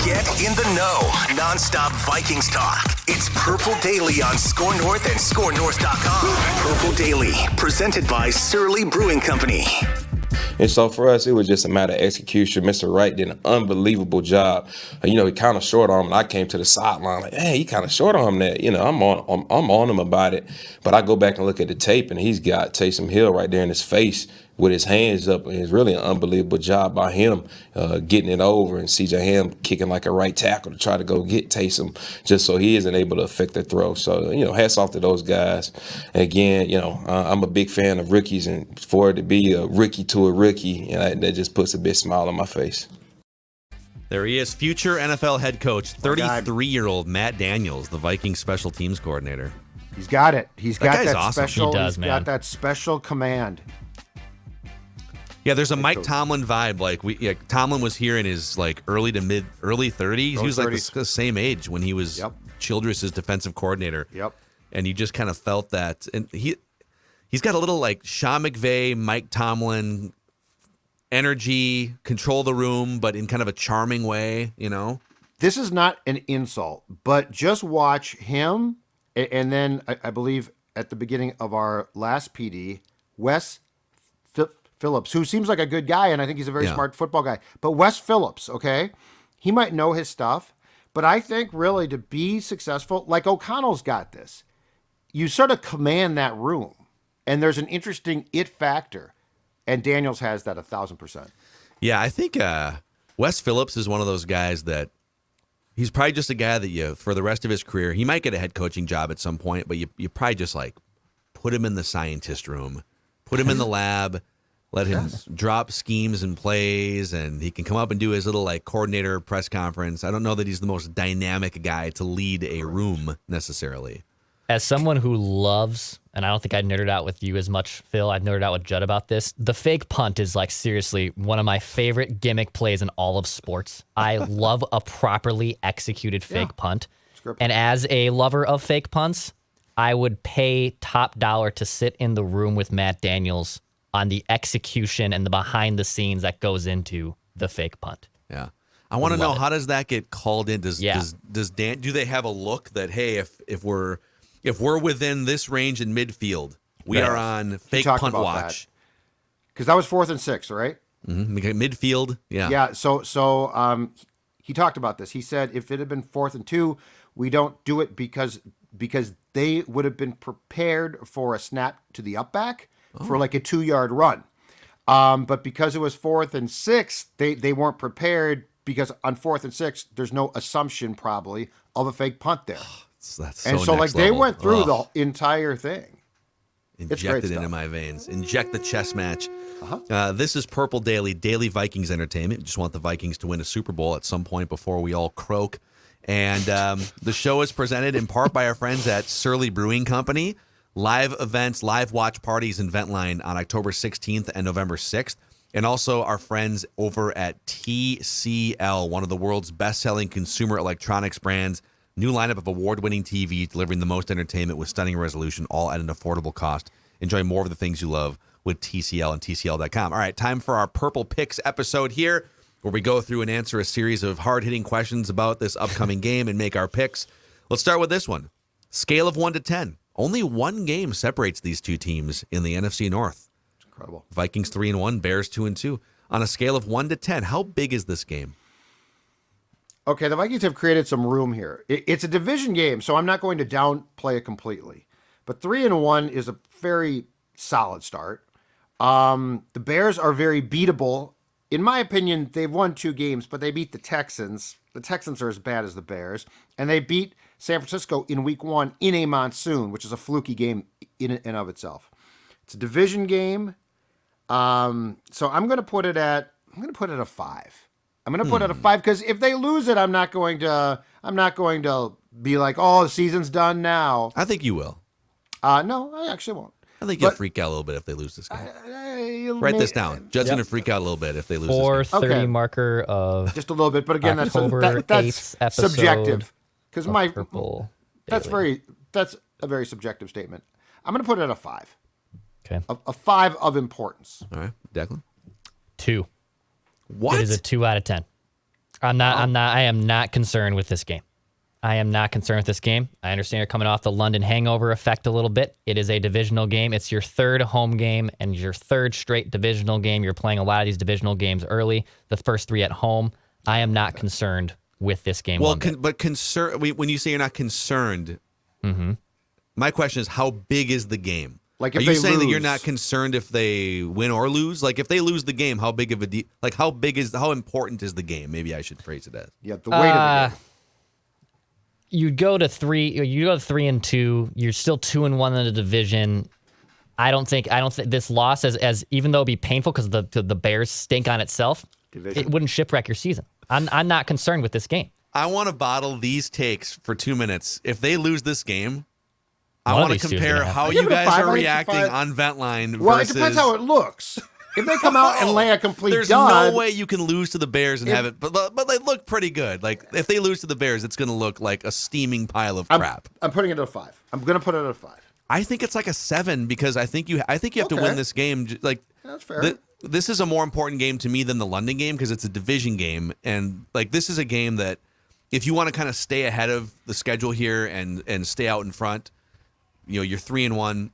Get in the know. Non-stop Vikings talk. It's Purple Daily on Score North and ScoreNorth.com. Purple Daily, presented by Surly Brewing Company. And so for us, it was just a matter of execution. Mr. Wright did an unbelievable job. He kind of short arm, and I came to the sideline like, hey, he kind of short arm that. I'm on him about it. But I go back and look at the tape, and he's got Taysom Hill right there in his face with his hands up. And it's really an unbelievable job by him getting it over, and C.J. Ham kicking like a right tackle to try to go get Taysom just so he isn't able to affect the throw. So, hats off to those guys. And again, I'm a big fan of rookies, and for it to be a rookie to a rookie, that just puts a big smile on my face. There he is, future NFL head coach, 33-year-old Matt Daniels, the Vikings special teams coordinator. He's got it. He's got that awesome. special. He does, he's man. got that special command. Yeah, there's a Mike Tomlin vibe. Like Tomlin was here in his early 30s. He was like the same age when he was Childress's defensive coordinator. Yep. And you just kind of felt that. And he's got a little like Sean McVay, Mike Tomlin energy, control the room, but in kind of a charming way, This is not an insult, but just watch him. And then I believe at the beginning of our last PD, Wes Phillips, who seems like a good guy, and I think he's a very smart football guy. But Wes Phillips, okay, he might know his stuff, but I think really to be successful, like O'Connell's got this, you sort of command that room, and there's an interesting it factor, and Daniels has that 1,000%. Yeah, I think Wes Phillips is one of those guys that he's probably just a guy that for the rest of his career, he might get a head coaching job at some point, but you probably just put him in the scientist room, put him in the lab, let him drop schemes and plays, and he can come up and do his little coordinator press conference. I don't know that he's the most dynamic guy to lead a room necessarily. As someone who loves, and I don't think I nerded out with you as much, Phil, I've nerded out with Judd about this, the fake punt is seriously one of my favorite gimmick plays in all of sports. I love a properly executed fake punt. And as a lover of fake punts, I would pay top dollar to sit in the room with Matt Daniels on the execution and the behind the scenes that goes into the fake punt. Yeah. I want to know, how does that get called in? Does Dan, do they have a look that, hey, if we're within this range in midfield, we are on fake punt watch? Because that was 4th and 6, right? Mm-hmm. Midfield, yeah. Yeah, so he talked about this. He said if it had been 4th and 2, we don't do it because they would have been prepared for a snap to the up back for a 2-yard run. But because it was 4th and 6, they weren't prepared because on 4th and 6, there's no assumption probably of a fake punt there. That's and so they went through the entire thing. Inject it into my veins. Inject the chess match. This is Purple Daily, daily Vikings entertainment. We just want the Vikings to win a Super Bowl at some point before we all croak. And the show is presented in part by our friends at Surly Brewing Company. Live events, live watch parties and Ventline on October 16th and November 6th. And also our friends over at TCL, one of the world's best-selling consumer electronics brands. New lineup of award-winning TVs delivering the most entertainment with stunning resolution, all at an affordable cost. Enjoy more of the things you love with TCL and TCL.com. All right, time for our Purple Picks episode here, where we go through and answer a series of hard-hitting questions about this upcoming game and make our picks. Let's start with this one. Scale of 1 to 10. Only one game separates these two teams in the NFC North. It's incredible. Vikings 3-1, Bears 2-2. On a scale of 1 to 10, how big is this game? Okay, the Vikings have created some room here. It's a division game, so I'm not going to downplay it completely. But 3-1 is a very solid start. The Bears are very beatable. In my opinion, they've won 2 games, but they beat the Texans. The Texans are as bad as the Bears. And they beat San Francisco in week 1 in a monsoon, which is a fluky game in and of itself. It's a division game. So I'm going to put it at a 5. I'm going to put it at a 5 because if they lose it, I'm not going to be like, oh, the season's done now. I think you will. No, I actually won't. I think you'll freak out a little bit if they lose this game. Write this down. Judd's going to freak out a little bit if they lose this game. 4:30 marker of just a little bit, but again, that's subjective. Because that's a very subjective statement. I'm going to put it at a 5. Okay. A 5 of importance. All right, Declan. 2. What? It is a 2 out of 10. I am not concerned with this game. I am not concerned with this game. I understand you're coming off the London hangover effect a little bit. It is a divisional game. It's your third home game and your third straight divisional game. You're playing a lot of these divisional games early, the first 3 at home. I am not concerned with this game. Well, when you say you're not concerned, my question is, how big is the game? Like, are if you they saying that lose. you're not concerned if they win or lose? Like, if they lose the game, how big of a how important is the game? Maybe I should phrase it as. Yeah, the weight of the game. You'd go to 3. You go to 3-2. You're still 2-1 in the division. I don't think this loss, as even though it'd be painful because the Bears stink on itself, it wouldn't shipwreck your season. I'm not concerned with this game. I want to bottle these takes for 2 minutes. If they lose this game, I One of want to these two is compare gonna how happen. you Give it a guys 5. are I think reacting 5. on Ventline Well, versus. it depends how it looks. If they come out and lay a complete There's dud, no way you can lose to the Bears and have it, but they look pretty good. Like, if they lose to the Bears, it's going to look like a steaming pile of crap. I'm putting it at a 5. I'm going to put it at a 5. I think it's like a 7 because I think you have to Okay. win this game. Like, That's fair. This is a more important game to me than the London game because it's a division game, and like this is a game that if you want to kind of stay ahead of the schedule here and stay out in front, you're 3-1.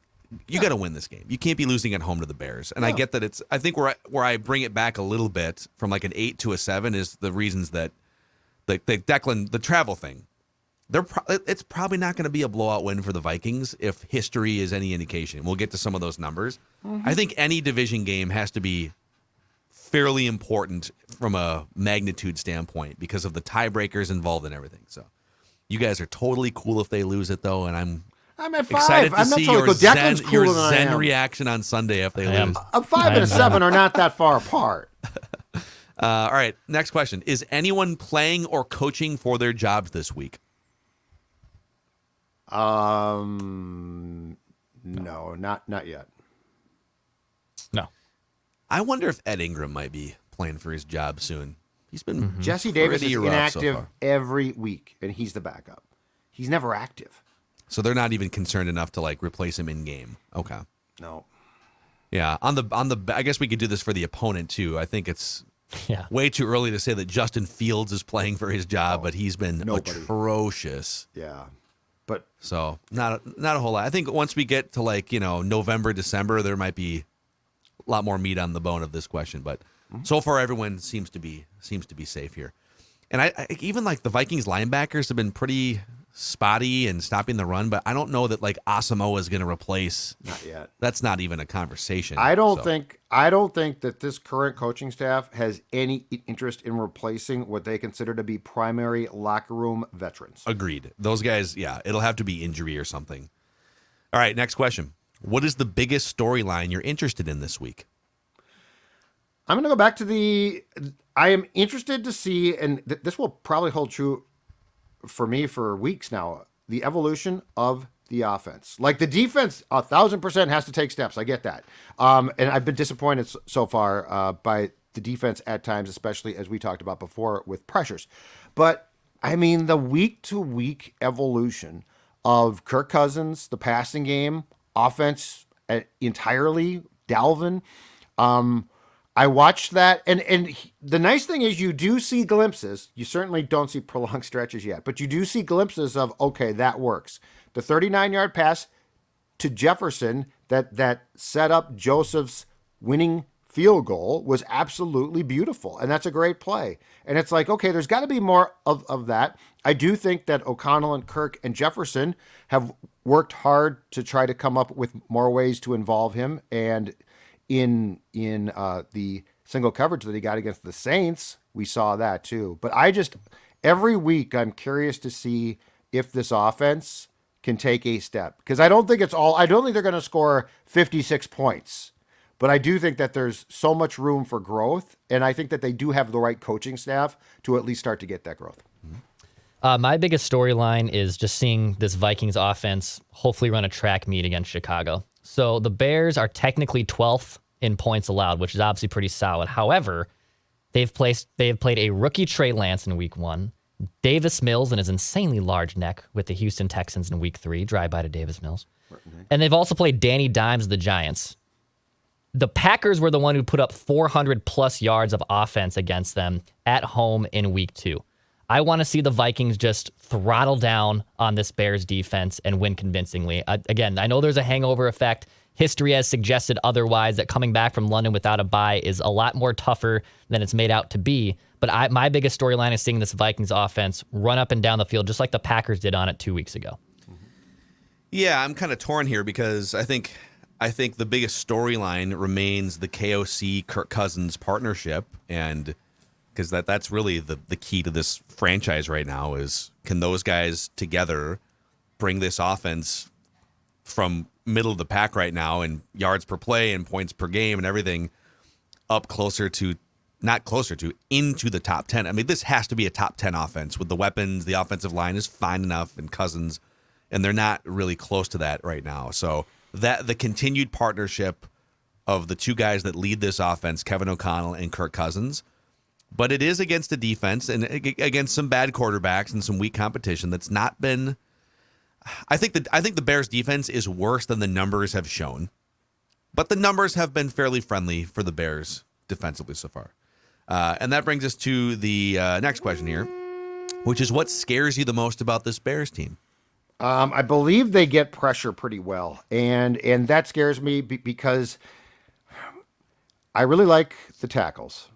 You got to win this game. You can't be losing at home to the Bears. And I get that I think where I bring it back a little bit from like an 8 to a 7 is the reasons that the travel thing. It's probably not going to be a blowout win for the Vikings if history is any indication. We'll get to some of those numbers. I think any division game has to be fairly important from a magnitude standpoint because of the tiebreakers involved and everything. So you guys are totally cool if they lose it, though, and I'm at 5. excited to I'm not see totally your cool. Declan's cooler your than I zen am. reaction on Sunday if they I am. lose. A 5 and a 7 are not that far apart. All right, next question. Is anyone playing or coaching for their jobs this week? No, not yet. No. I wonder if Ed Ingram might be playing for his job soon. He's been Jesse Davis pretty is rough so inactive far. every week, and he's the backup. He's never active. So they're not even concerned enough to like replace him in game. Okay. No. Yeah. On the I guess we could do this for the opponent too. I think it's Yeah. way too early to say that Justin Fields is playing for his job, but he's been nobody. atrocious. Yeah. But So not a whole lot. I think once we get to like, November, December, there might be a lot more meat on the bone of this question. But so far everyone seems to be safe here. And I even like the Vikings linebackers have been pretty spotty and stopping the run, but I don't know that like Asamoah is going to replace. not yet. That's not even a conversation. I don't think that this current coaching staff has any interest in replacing what they consider to be primary locker room veterans. Agreed. Those guys, yeah, it'll have to be injury or something. All right, next question. What is the biggest storyline you're interested in this week? I'm going to go back to I am interested to see, and this will probably hold true for me for weeks now, the evolution of the offense. Like the defense, 1,000% has to take steps. I get that. And I've been disappointed so far by the defense at times, especially as we talked about before with pressures. But I mean, the week-to-week evolution of Kirk Cousins, the passing game, offense entirely, Dalvin. I watched that, and the nice thing is you do see glimpses. You certainly don't see prolonged stretches yet, but you do see glimpses of, okay, that works. The 39-yard pass to Jefferson that set up Joseph's winning field goal was absolutely beautiful, and that's a great play. And it's like, okay, there's got to be more of that. I do think that O'Connell and Kirk and Jefferson have worked hard to try to come up with more ways to involve him, and in the single coverage that he got against the Saints, we saw that too. But every week I'm curious to see if this offense can take a step, because I don't think they're going to score 56 points, but I do think that there's so much room for growth, and I think that they do have the right coaching staff to at least start to get that growth. My biggest storyline is just seeing this Vikings offense hopefully run a track meet against Chicago. So the Bears are technically 12th in points allowed, which is obviously pretty solid. However, they have played a rookie Trey Lance in week 1, Davis Mills and his insanely large neck with the Houston Texans in week 3, drive-by to Davis Mills. And they've also played Danny Dimes of the Giants. The Packers were the one who put up 400 plus yards of offense against them at home in week 2. I want to see the Vikings just throttle down on this Bears defense and win convincingly. Again, I know there's a hangover effect. History has suggested otherwise, that coming back from London without a bye is a lot more tougher than it's made out to be. But my biggest storyline is seeing this Vikings offense run up and down the field just like the Packers did on it 2 weeks ago. Yeah, I'm kind of torn here because I think the biggest storyline remains the KOC Kirk Cousins partnership, and because that's really the key to this franchise right now is, can those guys together bring this offense from middle of the pack right now in yards per play and points per game and everything up into the top 10. I mean, this has to be a top 10 offense with the weapons. The offensive line is fine enough, and Cousins, and they're not really close to that right now. So that the continued partnership of the two guys that lead this offense, Kevin O'Connell and Kirk Cousins, but it is against a defense and against some bad quarterbacks and some weak competition that's not been. I think the Bears defense is worse than the numbers have shown, but the numbers have been fairly friendly for the Bears defensively so far. And that brings us to the next question here, which is, what scares you the most about this Bears team? I believe they get pressure pretty well, and that scares me because I really like the tackles.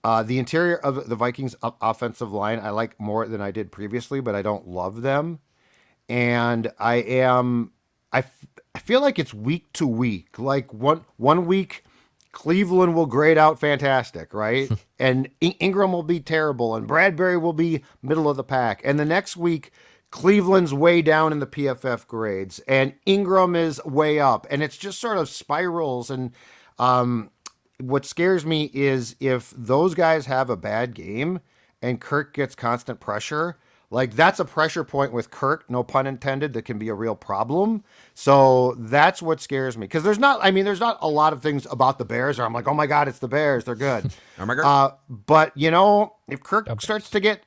The interior of the Vikings offensive line I like more than I did previously, but I don't love them. And I feel like it's week to week. Like one week, Cleveland will grade out fantastic, right? And Ingram will be terrible, and Bradbury will be middle of the pack. And the next week, Cleveland's way down in the PFF grades, and Ingram is way up. And it's just sort of spirals. And what scares me is if those guys have a bad game and Kirk gets constant pressure, like that's a pressure point with Kirk, no pun intended, that can be a real problem. So that's what scares me. Because there's not a lot of things about the Bears where I'm like, oh my God, it's the Bears. They're good. Oh my God. But if Kirk starts to get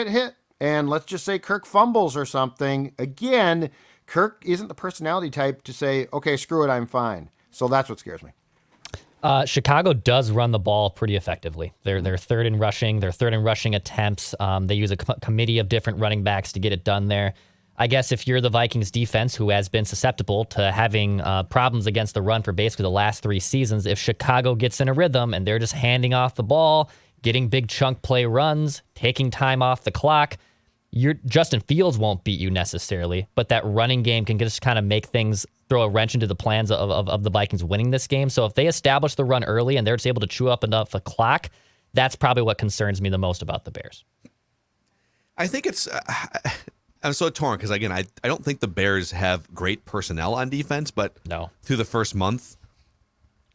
hit, and let's just say Kirk fumbles or something, again, Kirk isn't the personality type to say, okay, screw it, I'm fine. So that's what scares me. Chicago does run the ball pretty effectively. They're third in rushing. They're third in rushing attempts. They use a committee of different running backs to get it done there. I guess if you're the Vikings defense, who has been susceptible to having problems against the run for basically the last 3 seasons, if Chicago gets in a rhythm and they're just handing off the ball, getting big chunk play runs, taking time off the clock, Justin Fields won't beat you necessarily, but that running game can just kind of make things, throw a wrench into the plans of the Vikings winning this game. So if they establish the run early and they're just able to chew up enough the clock, that's probably what concerns me the most about the Bears. I think it's I'm so torn because, again, I don't think the Bears have great personnel on defense, but no. Through the first month,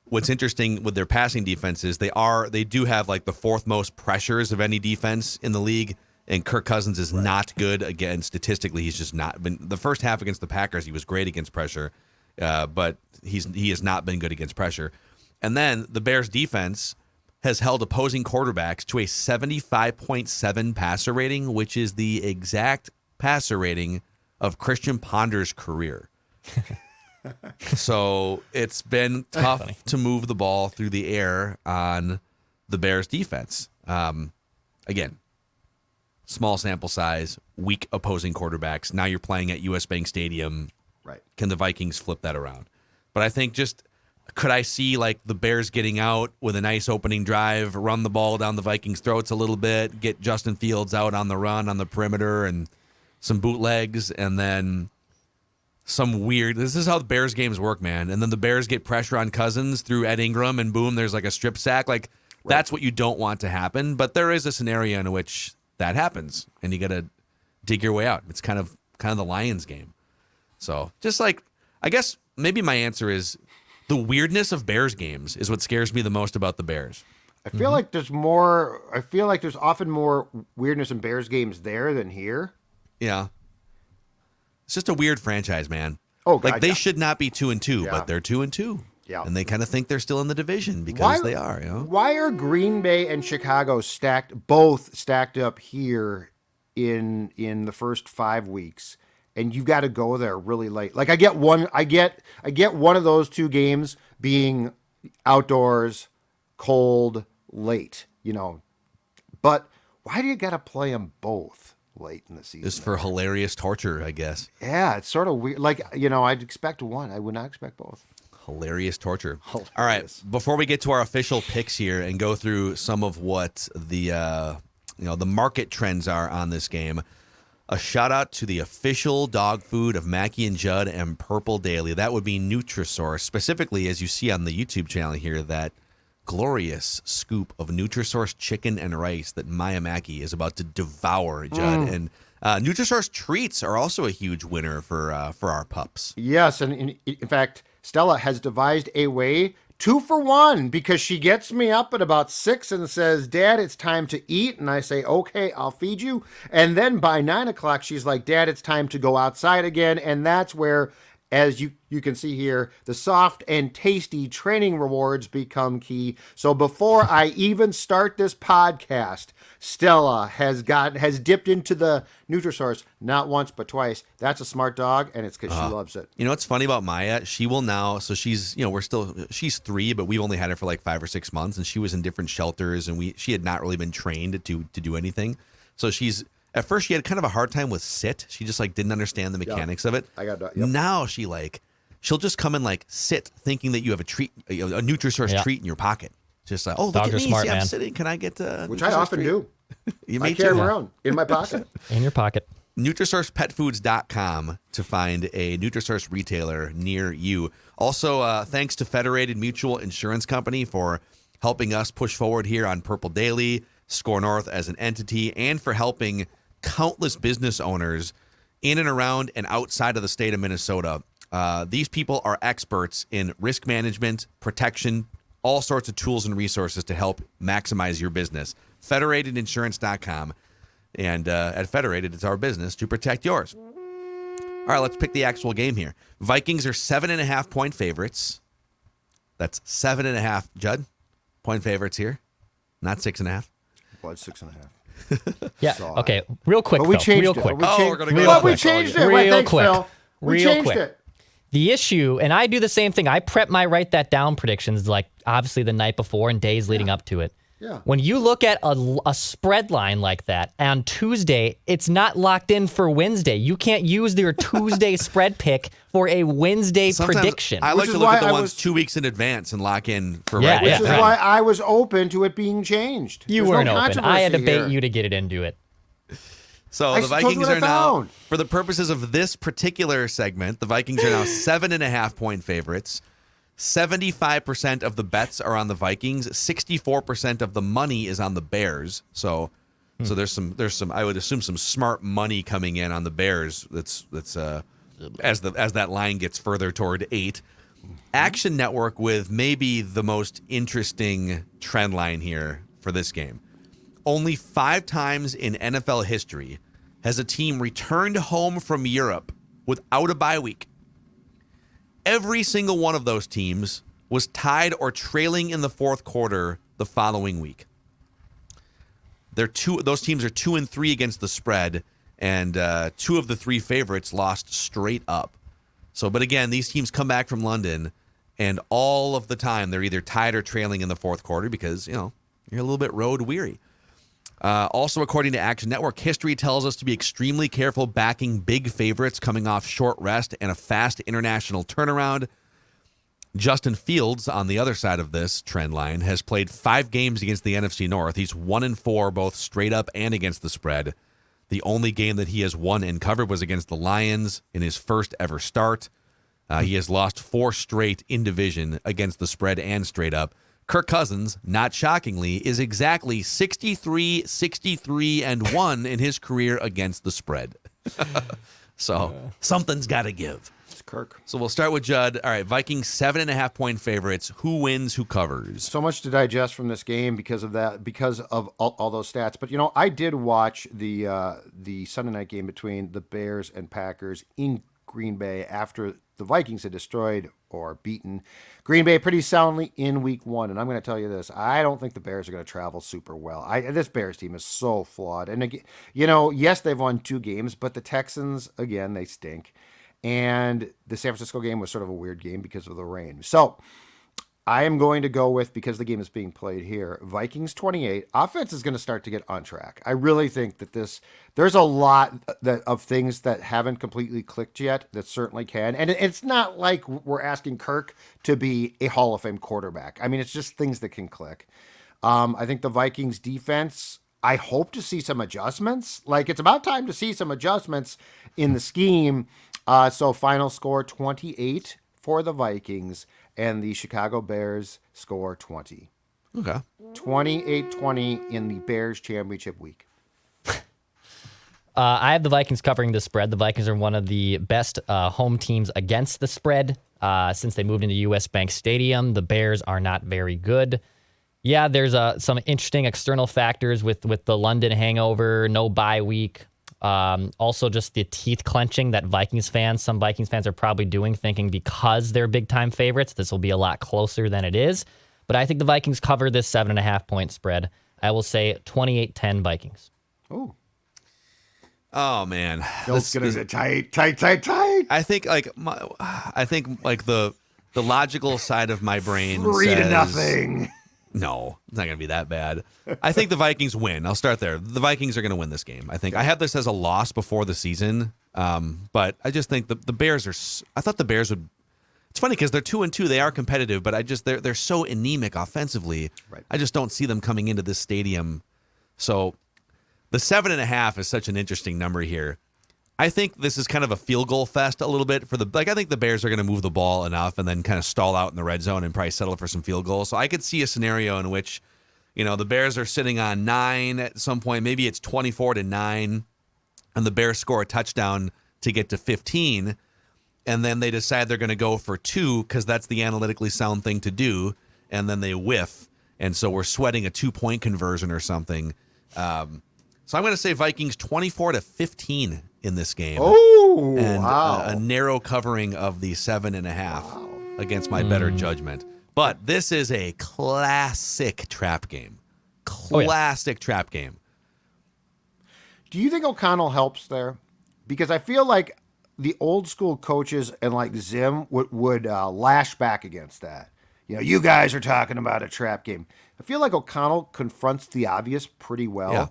what's interesting with their passing defense is they do have like the 4th most pressures of any defense in the league. And Kirk Cousins is not good again. Statistically, he's just not been. The first half against the Packers, he was great against pressure, but he has not been good against pressure. And then the Bears defense has held opposing quarterbacks to a 75.7 passer rating, which is the exact passer rating of Christian Ponder's career. So it's been tough to move the ball through the air on the Bears defense. Again, small sample size, weak opposing quarterbacks. Now you're playing at US Bank Stadium. Right. Can the Vikings flip that around? But I think could I see like the Bears getting out with a nice opening drive, run the ball down the Vikings' throats a little bit, get Justin Fields out on the run on the perimeter and some bootlegs, and then some weird. This is how the Bears games work, man. And then the Bears get pressure on Cousins through Ed Ingram, and boom, there's like a strip sack. Like that's what you don't want to happen. But there is a scenario in which that happens, and you got to dig your way out. It's kind of the Lions game. So just like, I guess maybe my answer is the weirdness of Bears games is what scares me the most about the Bears. I feel like there's more. I feel like there's often more weirdness in Bears games there than here. Yeah, it's just a weird franchise, man. Oh, God, like they should not be 2-2, Yeah. but they're 2-2. Yeah. And they kind of think they're still in the division because they are. Why are Green Bay and Chicago both stacked up here in the first 5 weeks, and you've got to go there really late? Like I get one of those 2 games being outdoors, cold, late, But why do you got to play them both late in the season? Just for hilarious torture, I guess. Yeah, it's sort of weird. Like, I'd expect one. I would not expect both. Hilarious torture. Hilarious. All right, before we get to our official picks here and go through some of what the the market trends are on this game, a shout out to the official dog food of Mackie and Judd and Purple Daily. That would be Nutrisource. Specifically, as you see on the YouTube channel here, that glorious scoop of Nutrisource chicken and rice that Maya Mackey is about to devour, Judd. And Nutrisource treats are also a huge winner for our pups. Yes, and in fact, Stella has devised a way 2-for-1 because she gets me up at about 6 and says, Dad, it's time to eat. And I say, okay, I'll feed you. And then by 9 o'clock, she's like, Dad, it's time to go outside again. And that's where, as you can see here, the soft and tasty training rewards become key. So before I even start this podcast, Stella has dipped into the Nutrisource not once but twice. That's a smart dog, and it's because she loves it. You know what's funny about Maya? She will now. So she's she's 3, but we've only had her for like 5 or 6 months, and she was in different shelters, and she had not really been trained to do anything. So at first she had kind of a hard time with sit. She just didn't understand the mechanics of it. Now she'll just come and sit, thinking that you have a treat, a Nutrisource treat in your pocket. Just look Dogs at are me, smart, see, I'm man. sitting. Can I get which I often do. I carry them around in my pocket. In your pocket. NutrisourcePetFoods.com to find a Nutrisource retailer near you. Also, thanks to Federated Mutual Insurance Company for helping us push forward here on Purple Daily, Score North as an entity, and for helping countless business owners in and around and outside of the state of Minnesota. These people are experts in risk management, protection, all sorts of tools and resources to help maximize your business. FederatedInsurance.com. And at Federated, it's our business to protect yours. All right, let's pick the actual game here. Vikings are 7.5-point favorites. That's 7.5, Judd. Point favorites here, not 6.5. Well, it's 6.5. Yeah. Okay. Real quick. But we changed real it. quick. We're gonna go. Well, we changed it. Wait, thanks, quick. Phil. We Real changed quick. it. The issue, and I do the same thing. I prep my write that down predictions obviously the night before and days leading up to it. Yeah. When you look at a spread line like that on Tuesday, it's not locked in for Wednesday. You can't use your Tuesday spread pick for a Wednesday prediction. I like Which to is look why at the I ones was- 2 weeks in advance and lock in for Yeah, right. Which yeah. is why I was open to it being changed. You There's weren't no open. I had to controversy bait here. you to get it into it. So I the told you Vikings what I are now, found. for the purposes of this particular segment, the Vikings are now 7.5-point favorites. 75% of the bets are on the Vikings. 64% of the money is on the Bears. So there's some I would assume some smart money coming in on the Bears. That's as that line gets further toward 8. Action Network with maybe the most interesting trend line here for this game. Only 5 times in NFL history has a team returned home from Europe without a bye week. Every single one of those teams was tied or trailing in the fourth quarter the following week. Those teams are 2-3 against the spread, and 2 of the 3 favorites lost straight up. So, but again, these teams come back from London, and all of the time they're either tied or trailing in the fourth quarter because, you're a little bit road weary. Also, according to Action Network, history tells us to be extremely careful backing big favorites coming off short rest and a fast international turnaround. Justin Fields, on the other side of this trend line, has played 5 games against the NFC North. He's 1-4, both straight up and against the spread. The only game that he has won and covered was against the Lions in his first ever start. He has lost 4 straight in division against the spread and straight up. Kirk Cousins, not shockingly, is exactly 63-1 in his career against the spread. So something's got to give. It's Kirk. So we'll start with Judd. All right, Vikings 7.5-point favorites. Who wins? Who covers? So much to digest from this game because of all those stats. But I did watch the Sunday night game between the Bears and Packers in Green Bay after the Vikings had destroyed or beaten Green Bay pretty soundly in week 1. And I'm going to tell you this. I don't think the Bears are going to travel super well. This Bears team is so flawed. And, again, yes, they've won 2 games, but the Texans, again, they stink. And the San Francisco game was sort of a weird game because of the rain. So I am going to go with, because the game is being played here, Vikings 28. Offense is going to start to get on track. I really think that there's a lot of things that haven't completely clicked yet that certainly can. And it's not like we're asking Kirk to be a Hall of Fame quarterback. I mean, it's just things that can click. I think the Vikings defense, I hope to see some adjustments. Like, it's about time to see some adjustments in the scheme. So final score 28 for the Vikings, and the Chicago Bears score 20. Okay. 28-20 in the Bears championship week. I have the Vikings covering the spread. The Vikings are one of the best home teams against the spread since they moved into US Bank Stadium. The Bears are not very good. Yeah, there's some interesting external factors with the London hangover, no bye week. Also, just the teeth clenching that some Vikings fans are probably doing, thinking because they're big time favorites, this will be a lot closer than it is. But I think the Vikings cover this 7.5 point spread. I will say 28-10 Vikings. Oh man, Phil's gonna be tight. I think the logical side of my brain 3-0. No, it's not going to be that bad. I think the Vikings win. I'll start there. The Vikings are going to win this game. I think I had this as a loss before the season, but I just think the Bears are. I thought the Bears would. It's funny because they're 2-2. They are competitive, but they're so anemic offensively. Right. I just don't see them coming into this stadium. So the 7.5 is such an interesting number here. I think this is kind of a field goal fest a little bit I think the Bears are going to move the ball enough and then kind of stall out in the red zone and probably settle for some field goals. So I could see a scenario in which, the Bears are sitting on 9 at some point. Maybe it's 24-9, and the Bears score a touchdown to get to 15, and then they decide they're going to go for 2 because that's the analytically sound thing to do, and then they whiff, and so we're sweating a 2-point conversion or something. So I'm going to say Vikings 24-15 in this game. Oh, and wow. A narrow covering of the 7.5 against my better judgment. But this is a classic trap game. Trap game. Do you think O'Connell helps there? Because I feel like the old school coaches and like Zim would lash back against that. You guys are talking about a trap game. I feel like O'Connell confronts the obvious pretty well. Yeah.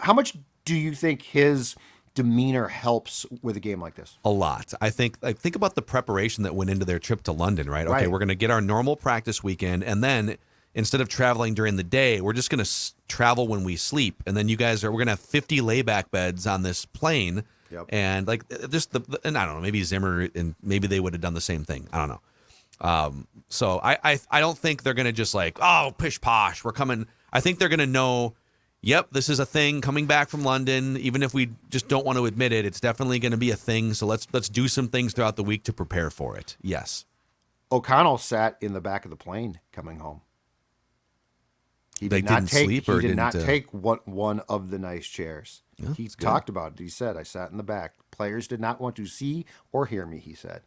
How much do you think his demeanor helps with a game like this? A lot. I think about the preparation that went into their trip to London, right? Okay, Right. We're going to get our normal practice weekend, and then instead of traveling during the day, we're just going to travel when we sleep. And then we're going to have 50 layback beds on this plane. Yep. And and I don't know, maybe Zimmer and maybe they would have done the same thing. I don't know. So I don't think they're going to just pish posh, we're coming. I think they're going to know, yep, this is a thing coming back from London. Even if we just don't want to admit it, it's definitely going to be a thing. So let's do some things throughout the week to prepare for it. Yes. O'Connell sat in the back of the plane coming home. He did not take one of the nice chairs. Yeah, he talked about it. He said, I sat in the back. Players did not want to see or hear me, he said.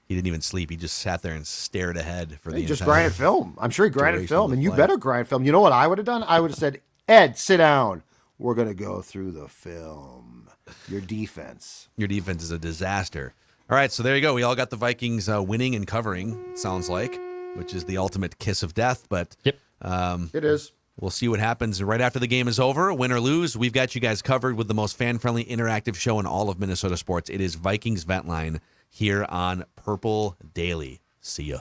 He didn't even sleep. He just sat there and stared ahead for the just entire grinded film. I'm sure he grinded duration film, of the and you play. better grind film. You know what I would have done? I would have said, Ed, sit down. We're going to go through the film. Your defense. Your defense is a disaster. All right, so there you go. We all got the Vikings winning and covering, it sounds like, which is the ultimate kiss of death. But Yep. It is. We'll see what happens right after the game is over. Win or lose, we've got you guys covered with the most fan-friendly interactive show in all of Minnesota sports. It is Vikings Vent Line here on Purple Daily. See ya.